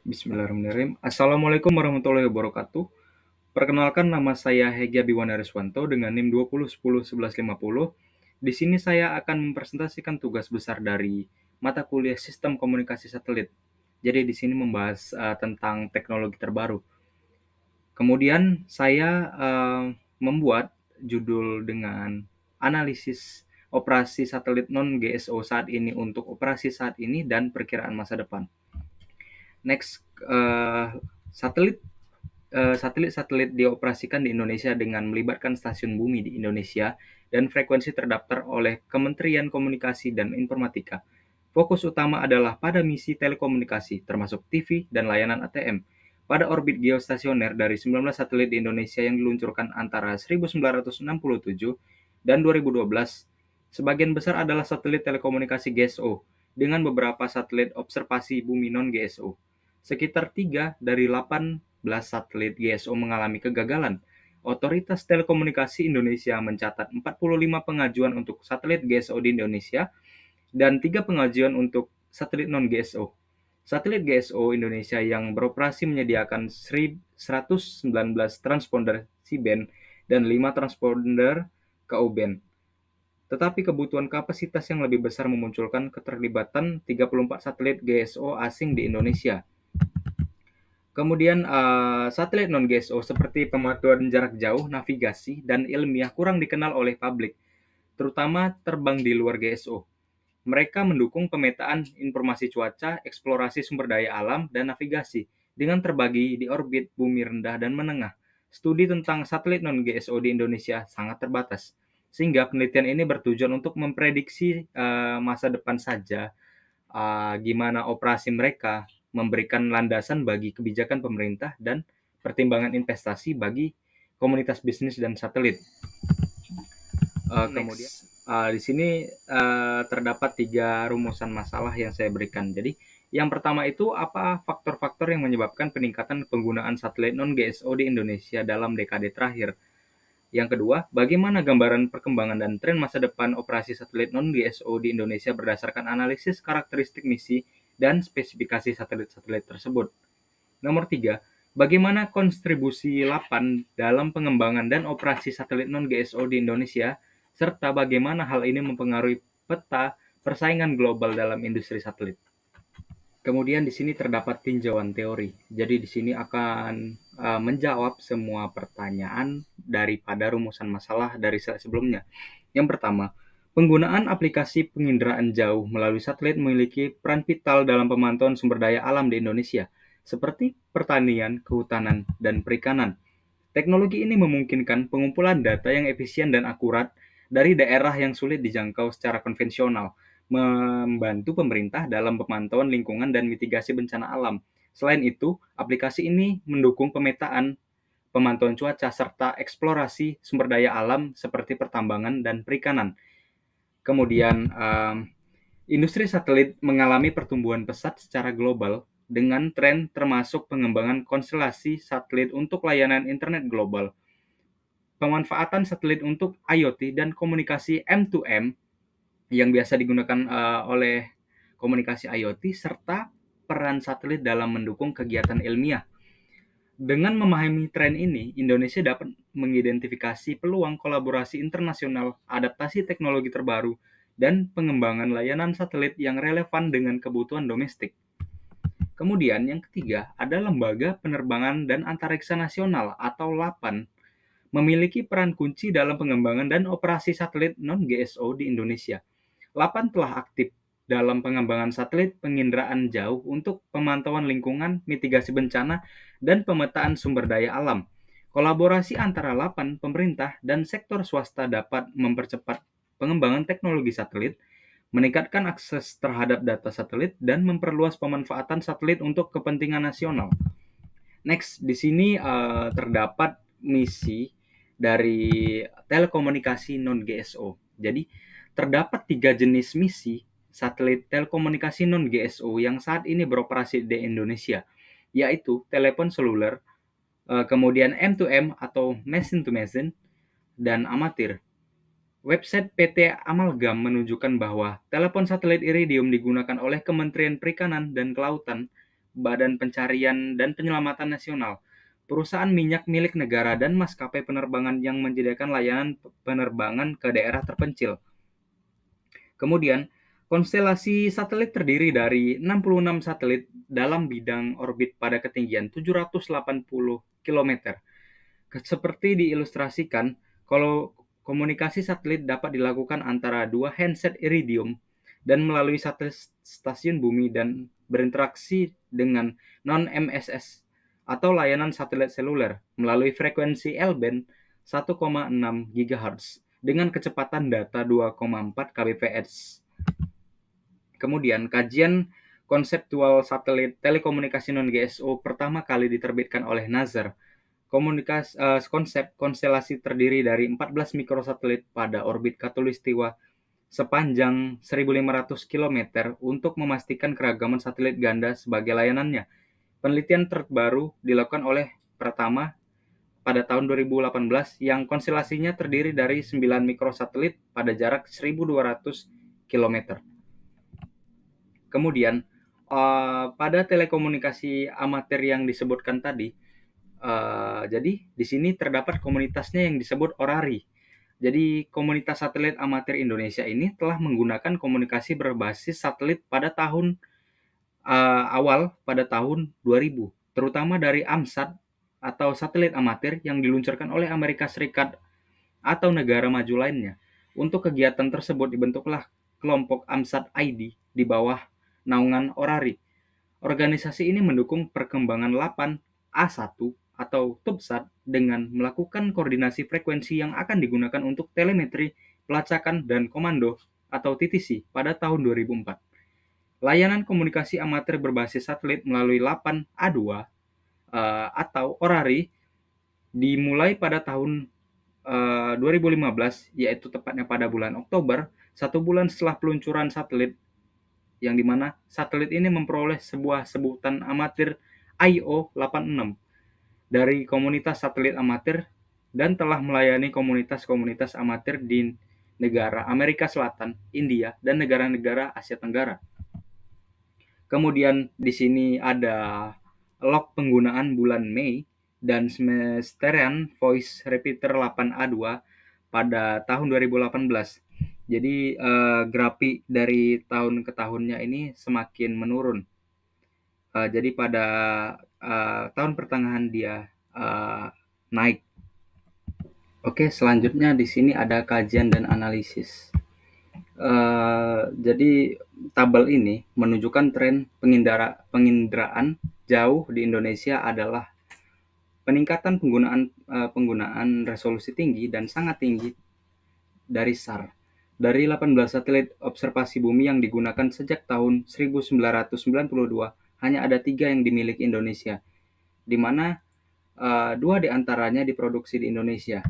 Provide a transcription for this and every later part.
Bismillahirrahmanirrahim. Assalamualaikum warahmatullahi wabarakatuh. Perkenalkan, nama saya Hegi Abiwana Riswanto dengan NIM 20101150. Di sini saya akan mempresentasikan tugas besar dari mata kuliah Sistem Komunikasi Satelit. Jadi di sini membahas tentang teknologi terbaru. Kemudian saya membuat judul dengan analisis operasi satelit non-GSO saat ini untuk operasi saat ini dan perkiraan masa depan. Next, satelit-satelit dioperasikan di Indonesia dengan melibatkan stasiun bumi di Indonesia dan frekuensi terdaftar oleh Kementerian Komunikasi dan Informatika. Fokus utama adalah pada misi telekomunikasi, termasuk TV dan layanan ATM. Pada orbit geostasioner dari 19 satelit di Indonesia yang diluncurkan antara 1967 dan 2012, sebagian besar adalah satelit telekomunikasi GSO, dengan beberapa satelit observasi bumi non-GSO. Sekitar 3 dari 18 satelit GSO mengalami kegagalan. Otoritas Telekomunikasi Indonesia mencatat 45 pengajuan untuk satelit GSO di Indonesia dan 3 pengajuan untuk satelit non-GSO. Satelit GSO Indonesia yang beroperasi menyediakan 119 transponder C-band dan 5 transponder Ku-band. Tetapi kebutuhan kapasitas yang lebih besar memunculkan keterlibatan 34 satelit GSO asing di Indonesia. Kemudian satelit non-GSO seperti pemantauan jarak jauh, navigasi, dan ilmiah kurang dikenal oleh publik, terutama terbang di luar GSO. Mereka mendukung pemetaan informasi cuaca, eksplorasi sumber daya alam, dan navigasi dengan terbagi di orbit bumi rendah dan menengah. Studi tentang satelit non-GSO di Indonesia sangat terbatas, sehingga penelitian ini bertujuan untuk memprediksi masa depan saja, gimana operasi mereka, memberikan landasan bagi kebijakan pemerintah dan pertimbangan investasi bagi komunitas bisnis dan satelit. Kemudian di sini terdapat 3 rumusan masalah yang saya berikan. Jadi yang pertama itu apa faktor-faktor yang menyebabkan peningkatan penggunaan satelit non-GSO di Indonesia dalam dekade terakhir. Yang kedua, bagaimana gambaran perkembangan dan tren masa depan operasi satelit non-GSO di Indonesia berdasarkan analisis karakteristik misi dan spesifikasi satelit-satelit tersebut. Nomor 3, bagaimana kontribusi LAPAN dalam pengembangan dan operasi satelit non-GSO di Indonesia, serta bagaimana hal ini mempengaruhi peta persaingan global dalam industri satelit. Kemudian di sini terdapat tinjauan teori. Jadi di sini akan menjawab semua pertanyaan daripada rumusan masalah dari slide sebelumnya. Yang pertama, penggunaan aplikasi penginderaan jauh melalui satelit memiliki peran vital dalam pemantauan sumber daya alam di Indonesia, seperti pertanian, kehutanan, dan perikanan. Teknologi ini memungkinkan pengumpulan data yang efisien dan akurat dari daerah yang sulit dijangkau secara konvensional, membantu pemerintah dalam pemantauan lingkungan dan mitigasi bencana alam. Selain itu, aplikasi ini mendukung pemetaan, pemantauan cuaca, serta eksplorasi sumber daya alam seperti pertambangan dan perikanan. Kemudian, industri satelit mengalami pertumbuhan pesat secara global dengan tren termasuk pengembangan konstelasi satelit untuk layanan internet global, pemanfaatan satelit untuk IoT dan komunikasi M2M yang biasa digunakan oleh komunikasi IoT, serta peran satelit dalam mendukung kegiatan ilmiah. Dengan memahami tren ini, Indonesia dapat mengidentifikasi peluang kolaborasi internasional, adaptasi teknologi terbaru, dan pengembangan layanan satelit yang relevan dengan kebutuhan domestik. Kemudian yang ketiga ada Lembaga Penerbangan dan Antariksa Nasional atau LAPAN, memiliki peran kunci dalam pengembangan dan operasi satelit non-GSO di Indonesia. LAPAN telah aktif dalam pengembangan satelit penginderaan jauh untuk pemantauan lingkungan, mitigasi bencana, dan pemetaan sumber daya alam. Kolaborasi antara LAPAN, pemerintah, dan sektor swasta dapat mempercepat pengembangan teknologi satelit, meningkatkan akses terhadap data satelit, dan memperluas pemanfaatan satelit untuk kepentingan nasional. Next, di sini terdapat misi dari telekomunikasi non-GSO. Jadi, terdapat 3 jenis misi satelit telekomunikasi non-GSO yang saat ini beroperasi di Indonesia, yaitu telepon seluler, kemudian M2M atau machine to machine, dan amatir. Website PT Amalgam menunjukkan bahwa telepon satelit Iridium digunakan oleh Kementerian Perikanan dan Kelautan Badan Pencarian dan Penyelamatan Nasional, perusahaan minyak milik negara, dan maskapai penerbangan yang menyediakan layanan penerbangan ke daerah terpencil. Kemudian, konstelasi satelit terdiri dari 66 satelit dalam bidang orbit pada ketinggian 780 km. Seperti diilustrasikan, kalau komunikasi satelit dapat dilakukan antara dua handset iridium dan melalui satu stasiun bumi dan berinteraksi dengan non-MSS atau layanan satelit seluler melalui frekuensi L-band 1,6 GHz dengan kecepatan data 2,4 kbps. Kemudian, kajian konseptual satelit telekomunikasi non-GSO pertama kali diterbitkan oleh NASA. Konsep konstelasi terdiri dari 14 mikrosatelit pada orbit khatulistiwa sepanjang 1.500 km untuk memastikan keragaman satelit ganda sebagai layanannya. Penelitian terbaru dilakukan oleh pertama pada tahun 2018 yang konstelasinya terdiri dari 9 mikrosatelit pada jarak 1.200 km. Kemudian, pada telekomunikasi amatir yang disebutkan tadi, jadi di sini terdapat komunitasnya yang disebut Orari. Jadi komunitas satelit amatir Indonesia ini telah menggunakan komunikasi berbasis satelit pada tahun awal pada tahun 2000, terutama dari AMSAT atau satelit amatir yang diluncurkan oleh Amerika Serikat atau negara maju lainnya. Untuk kegiatan tersebut dibentuklah kelompok AMSAT ID di bawah naungan Orari. Organisasi ini mendukung perkembangan 8A1 atau TubSat dengan melakukan koordinasi frekuensi yang akan digunakan untuk telemetri, pelacakan, dan komando atau TTC pada tahun 2004. Layanan komunikasi amatir berbasis satelit melalui 8A2 atau Orari dimulai pada tahun 2015, yaitu tepatnya pada bulan Oktober, 1 bulan setelah peluncuran satelit, yang dimana satelit ini memperoleh sebuah sebutan amatir IO-86 dari komunitas satelit amatir dan telah melayani komunitas-komunitas amatir di negara Amerika Selatan, India, dan negara-negara Asia Tenggara. Kemudian di sini ada log penggunaan bulan Mei dan Semesterian Voice Repeater 8A2 pada tahun 2018. Jadi grafik dari tahun ke tahunnya ini semakin menurun. Jadi pada tahun pertengahan dia naik. Oke, selanjutnya di sini ada kajian dan analisis. Jadi tabel ini menunjukkan tren penginderaan jauh di Indonesia adalah peningkatan penggunaan resolusi tinggi dan sangat tinggi dari SAR. Dari 18 satelit observasi bumi yang digunakan sejak tahun 1992, hanya ada 3 yang dimiliki Indonesia, di mana 2 diantaranya diproduksi di Indonesia.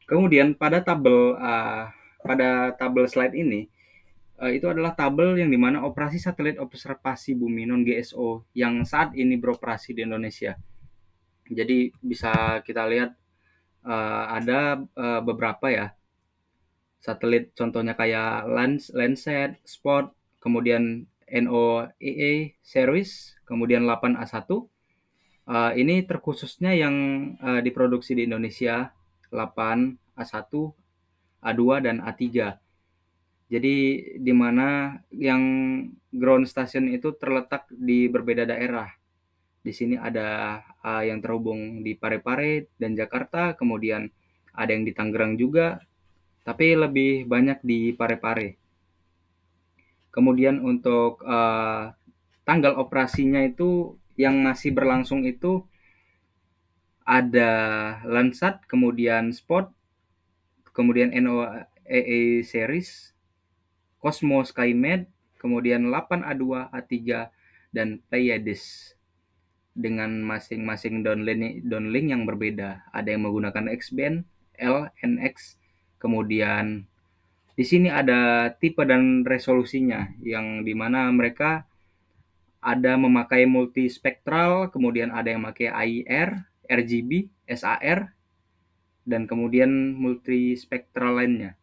Kemudian pada tabel slide ini, itu adalah tabel yang dimana operasi satelit observasi bumi non-GSO yang saat ini beroperasi di Indonesia. Jadi bisa kita lihat ada beberapa ya satelit, contohnya kayak Landsat, Spot, kemudian NOAA series, kemudian 8A1. Ini terkhususnya yang diproduksi di Indonesia, 8A1, A2, dan A3. Jadi di mana yang ground station itu terletak di berbeda daerah. Di sini ada yang terhubung di Parepare dan Jakarta, kemudian ada yang di Tangerang juga, tapi lebih banyak di Parepare. Kemudian untuk tanggal operasinya itu yang masih berlangsung itu ada Landsat, kemudian Spot, kemudian NOAA series, Cosmo SkyMed, kemudian 8A2, A3, dan Pleiades dengan masing-masing downlink yang berbeda. Ada yang menggunakan X-band, L, NX, kemudian di sini ada tipe dan resolusinya, yang dimana mereka ada memakai multispektral, kemudian ada yang memakai AIR, RGB, SAR, dan kemudian multispektral lainnya.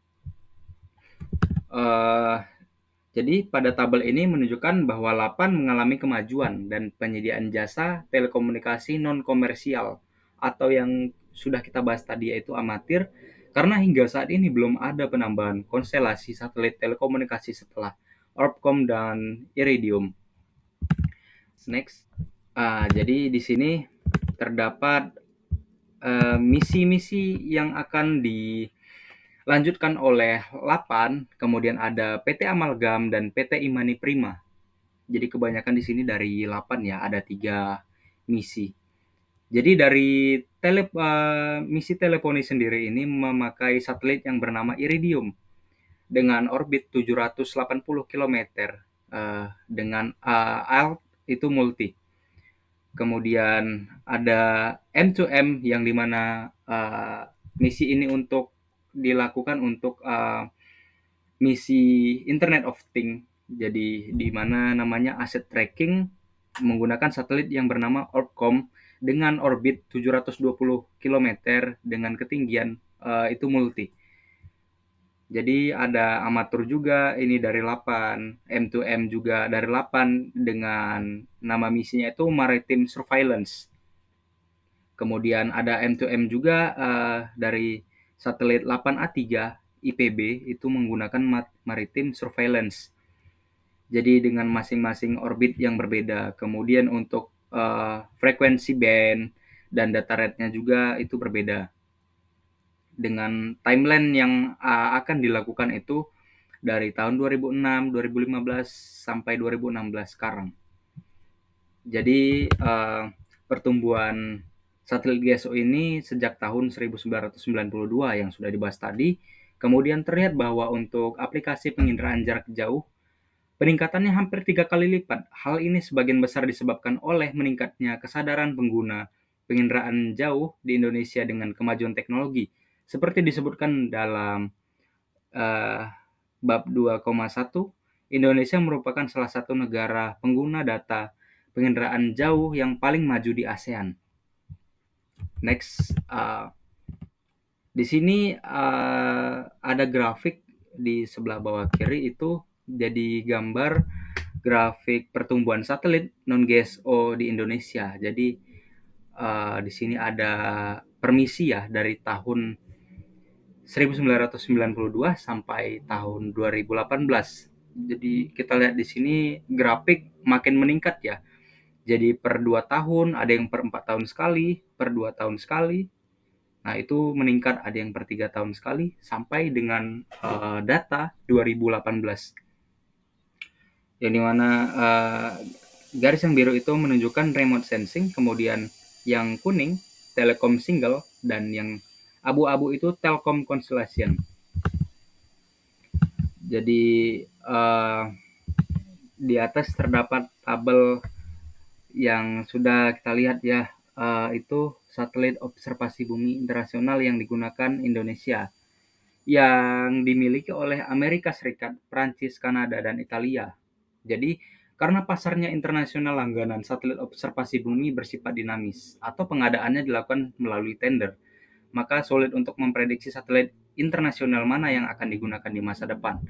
Jadi pada tabel ini menunjukkan bahwa Lapan mengalami kemajuan dan penyediaan jasa telekomunikasi non-komersial atau yang sudah kita bahas tadi yaitu amatir, karena hingga saat ini belum ada penambahan konstelasi satelit telekomunikasi setelah Orbcom dan Iridium. Next. Jadi di sini terdapat misi-misi yang akan dilanjutkan oleh Lapan, kemudian ada PT Amalgam dan PT Imani Prima. Jadi kebanyakan di sini dari Lapan ya, ada 3 misi. Jadi dari misi teleponi sendiri ini memakai satelit yang bernama Iridium dengan orbit 780 km dengan alt itu multi. Kemudian ada M2M yang dimana misi ini untuk dilakukan untuk misi Internet of Things. Jadi di mana namanya asset tracking menggunakan satelit yang bernama Orbcom dengan orbit 720 km dengan ketinggian itu multi. Jadi ada amatur juga ini dari Lapan, M2M juga dari Lapan dengan nama misinya itu Maritime Surveillance. Kemudian ada M2M juga dari satelit Lapan A3 IPB itu menggunakan Maritime Surveillance. Jadi dengan masing-masing orbit yang berbeda. Kemudian untuk frekuensi band dan data rate-nya juga itu berbeda. Dengan timeline yang akan dilakukan itu dari tahun 2006, 2015 sampai 2016 sekarang. Jadi pertumbuhan satelit GSO ini sejak tahun 1992 yang sudah dibahas tadi. Kemudian terlihat bahwa untuk aplikasi penginderaan jarak jauh peningkatannya hampir 3 kali lipat. Hal ini sebagian besar disebabkan oleh meningkatnya kesadaran pengguna penginderaan jauh di Indonesia dengan kemajuan teknologi. Seperti disebutkan dalam bab 2,1, Indonesia merupakan salah satu negara pengguna data penginderaan jauh yang paling maju di ASEAN. Next, di sini ada grafik di sebelah bawah kiri itu jadi gambar grafik pertumbuhan satelit non-GSO di Indonesia. Jadi di sini ada permisi ya dari tahun 1992 sampai tahun 2018. Jadi kita lihat di sini grafik makin meningkat ya. Jadi per 2 tahun, ada yang per 4 tahun sekali, per 2 tahun sekali. Nah itu meningkat, ada yang per 3 tahun sekali, sampai dengan data 2018. Yang dimana garis yang biru itu menunjukkan remote sensing, kemudian yang kuning Telekom single, dan yang abu-abu itu Telkom Constellation. Jadi di atas terdapat tabel yang sudah kita lihat ya, itu satelit observasi bumi internasional yang digunakan Indonesia, yang dimiliki oleh Amerika Serikat, Prancis, Kanada, dan Italia. Jadi karena pasarnya internasional, langganan satelit observasi bumi bersifat dinamis atau pengadaannya dilakukan melalui tender, maka sulit untuk memprediksi satelit internasional mana yang akan digunakan di masa depan.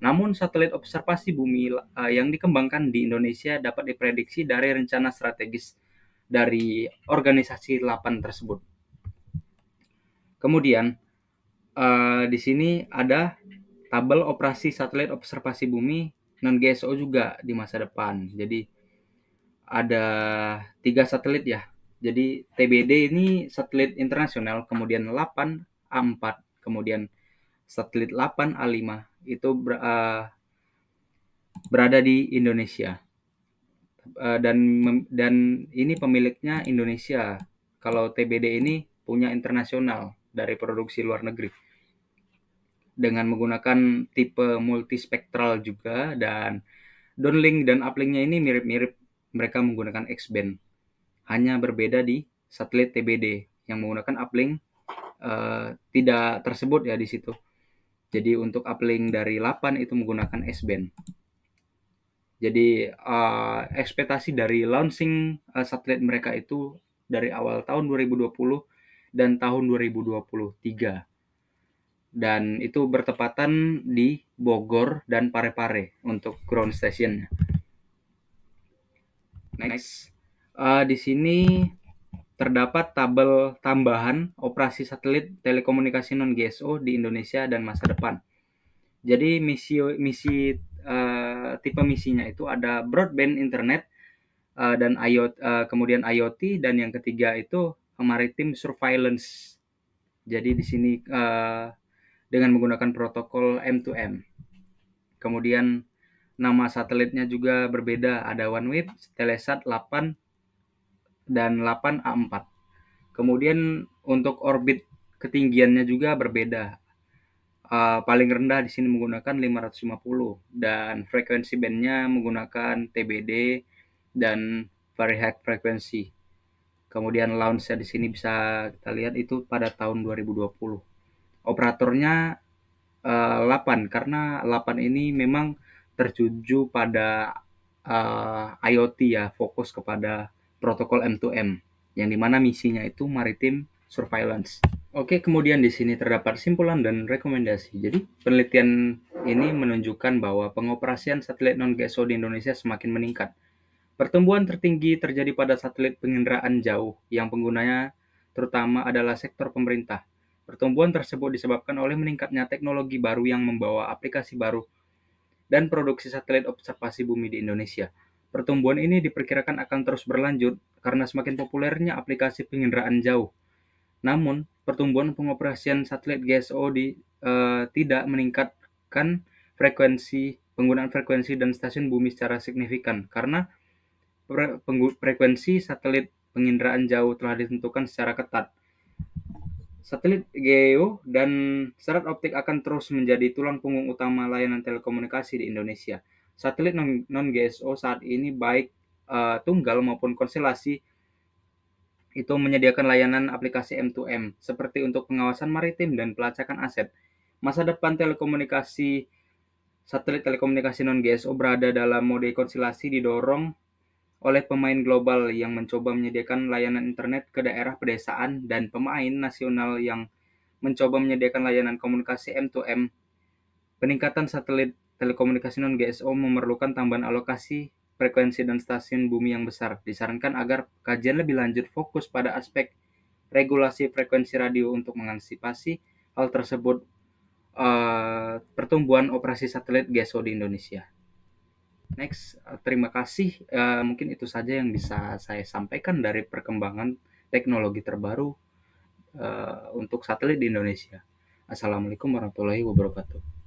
Namun satelit observasi bumi yang dikembangkan di Indonesia dapat diprediksi dari rencana strategis dari organisasi Lapan tersebut. Kemudian di sini ada tabel operasi satelit observasi bumi non-GSO juga di masa depan. Jadi ada 3 satelit ya. Jadi TBD ini satelit internasional, kemudian Lapan A4, kemudian satelit Lapan A5 itu berada di Indonesia. Dan ini pemiliknya Indonesia. Kalau TBD ini punya internasional dari produksi luar negeri. Dengan menggunakan tipe multispektral juga, dan downlink dan uplinknya ini mirip-mirip, mereka menggunakan X-band. Hanya berbeda di satelit TBD yang menggunakan uplink tidak tersebut ya di situ. Jadi untuk uplink dari Lapan itu menggunakan S-band. Jadi ekspektasi dari launching satelit mereka itu dari awal tahun 2020 dan tahun 2023. Dan itu bertepatan di Bogor, dan Parepare untuk ground station. Next, di sini terdapat tabel tambahan operasi satelit telekomunikasi non-GSO di Indonesia dan masa depan. Jadi tipe misinya itu ada broadband internet, dan IoT, kemudian IoT, dan yang ketiga itu maritime surveillance. Jadi di sini dengan menggunakan protokol M2M. Kemudian nama satelitnya juga berbeda, ada OneWeb, Telesat 8 dan 8A4. Kemudian untuk orbit ketinggiannya juga berbeda. Paling rendah di sini menggunakan 550 dan frekuensi bandnya menggunakan TBD dan very high frequency. Kemudian launch-nya di sini bisa kita lihat itu pada tahun 2020. Operatornya 8 karena 8 ini memang tertuju pada IoT ya, fokus kepada protokol M2M yang dimana misinya itu maritime surveillance. Oke, kemudian di sini terdapat simpulan dan rekomendasi. Jadi, penelitian ini menunjukkan bahwa pengoperasian satelit non-GSO di Indonesia semakin meningkat. Pertumbuhan tertinggi terjadi pada satelit penginderaan jauh yang penggunanya terutama adalah sektor pemerintah. Pertumbuhan tersebut disebabkan oleh meningkatnya teknologi baru yang membawa aplikasi baru dan produksi satelit observasi bumi di Indonesia. Pertumbuhan ini diperkirakan akan terus berlanjut karena semakin populernya aplikasi penginderaan jauh. Namun, pertumbuhan pengoperasian satelit GSO tidak meningkatkan penggunaan frekuensi dan stasiun bumi secara signifikan karena frekuensi satelit penginderaan jauh telah ditentukan secara ketat. Satelit GEO dan serat optik akan terus menjadi tulang punggung utama layanan telekomunikasi di Indonesia. Satelit non-GSO saat ini baik tunggal maupun konstelasi itu menyediakan layanan aplikasi M2M seperti untuk pengawasan maritim dan pelacakan aset. Masa depan satelit telekomunikasi non-GSO berada dalam mode konstelasi didorong oleh pemain global yang mencoba menyediakan layanan internet ke daerah pedesaan dan pemain nasional yang mencoba menyediakan layanan komunikasi M2M. Peningkatan satelit telekomunikasi non-GSO memerlukan tambahan alokasi frekuensi dan stasiun bumi yang besar. Disarankan agar kajian lebih lanjut fokus pada aspek regulasi frekuensi radio untuk mengantisipasi hal tersebut, pertumbuhan operasi satelit GSO di Indonesia. Next, terima kasih. Mungkin itu saja yang bisa saya sampaikan dari perkembangan teknologi terbaru untuk satelit di Indonesia. Assalamualaikum warahmatullahi wabarakatuh.